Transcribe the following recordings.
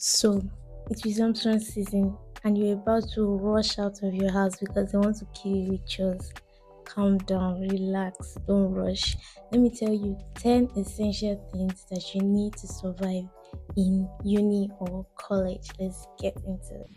So it's resumption season and you're about to rush out of your house because they want to kill you with chores. Calm down, relax, don't rush. Let me tell you 10 essential things that you need to survive in uni or college. Let's get into it.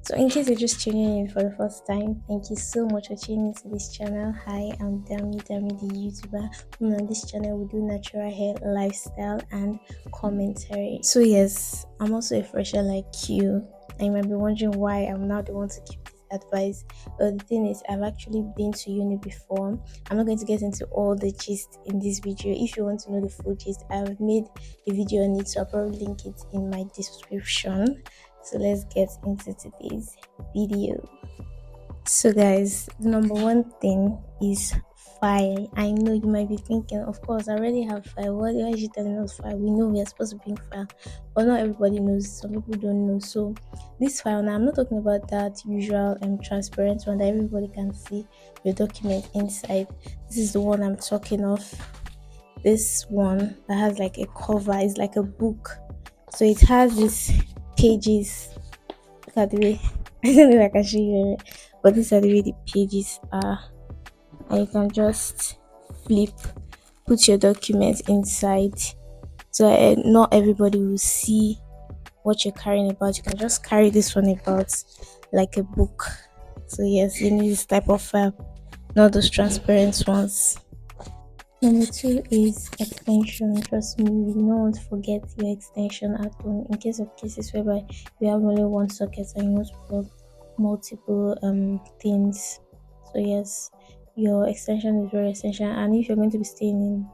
So, in case you're just tuning in for the first time, thank you so much for tuning into this channel. Hi, I'm Dami the YouTuber. On this channel, we do natural hair, lifestyle, and commentary. So, yes, I'm also a fresher like you. And you might be wondering why I'm not the one to give this advice. But the thing is, I've actually been to uni before. I'm not going to get into all the gist in this video. If you want to know the full gist, I've made a video on it, so I'll probably link it in my description. So let's get into today's video. So guys, the number one thing is file. I know you might be thinking, of course, I already have file. Why is she telling us file? We know we are supposed to bring file, but not everybody knows. Some people don't know. So this file now, I'm not talking about that usual and transparent one that everybody can see your document inside. This is the one I'm talking of. This one that has like a cover is like a book. So it has this pages. Look at the way I don't know if I can show you, but these are the way the pages are, and you can just flip, put your document inside. So not everybody will see what you're carrying about. You can just carry this one about like a book. So yes, you need this type of file, not those transparent ones. Number two is extension. Trust me, you don't want to forget your extension at home in case of cases whereby you have only one socket and you want to plug multiple things. So yes, your extension is very essential. And if you're going to be staying in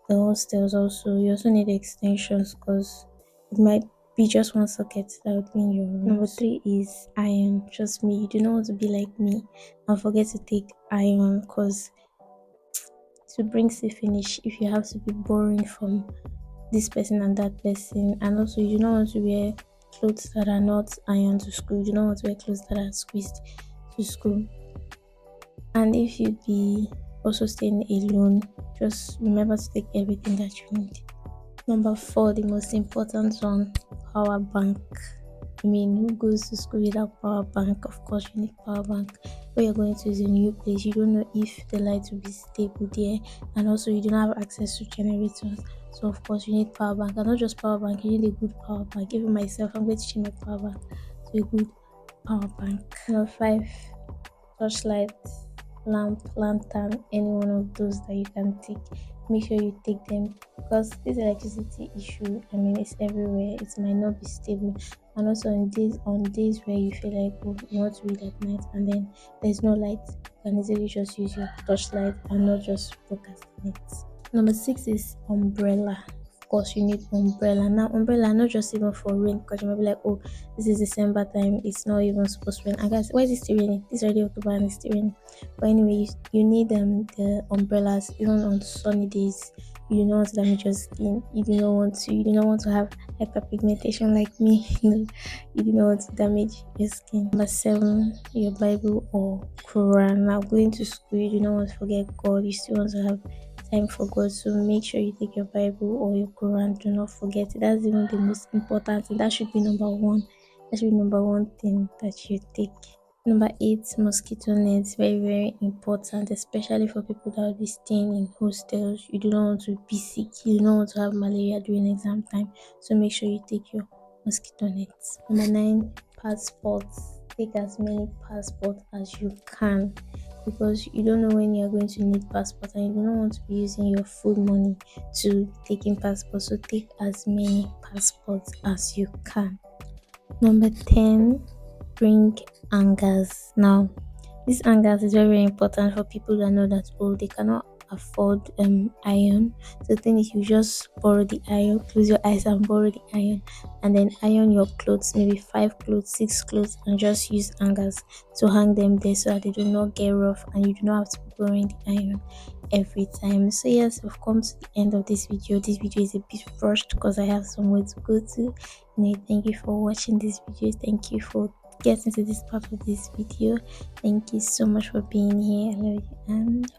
the hostels also, you also need extensions because it might be just one socket that would be in your room. Number three is iron. Trust me, you do not want to be like me and forget to take iron because to bring a finish if you have to be borrowing from this person and that person. And also you do not want to wear clothes that are not ironed to school. You do not want to wear clothes that are squeezed to school. And if you be also staying alone, just remember to take everything that you need. Number four, the most important one, power bank. I mean, who goes to school without power bank? Of course, you need power bank. Where you're going to is a new place. You don't know if the light will be stable there, and also you don't have access to generators. So of course, you need power bank, and not just power bank. You need a good power bank. Even myself, I'm going to change my power bank to a good power bank. Number five, torchlight, lamp, lantern, any one of those that you can take. Make sure you take them because this electricity issue, I mean, it's everywhere. It might not be stable, and also on days where you feel like, oh, you want to read at night and then there's no light, you can easily just use your torchlight and not just procrastinate. Number six is umbrella. Of course, you need umbrella. Now umbrella not just even for rain, because you might be like, oh, this is December time, it's not even supposed to rain. I guess, why is it still raining? This is already October and it's still raining. But anyway, you need the umbrellas even on sunny days. You do not want to damage your skin. You do not want to have hyperpigmentation like me. You do not want to damage your skin. Number seven, your Bible or Quran. Now going to school, you do not want to forget God. You still want to have time for God. So make sure you take your Bible or your Quran. Do not forget it. That's even the most important thing. That should be number one. That should be number one thing that you take. Number eight, mosquito nets. Very, very important, especially for people that will be staying in hostels. You do not want to be sick. You do not want to have malaria during exam time. So make sure you take your mosquito nets. Number nine, passports. Take as many passports as you can because you don't know when you're going to need passport and you do not want to be using your full money to taking passports. So take as many passports as you can. Number 10, bring hangers. Now this hangers is very, very important for people that know that, oh, they cannot afford iron. So the thing is, you just borrow the iron, close your eyes and borrow the iron, and then iron your clothes, maybe 5 clothes, 6 clothes, and just use hangers to hang them there so that they do not get rough and you do not have to be borrowing the iron every time. So yes, we've come to the end of this video. This video is a bit rushed because I have somewhere to go to. And I thank you for watching this video. Thank you for getting to this part of this video. Thank you so much for being here. I love you and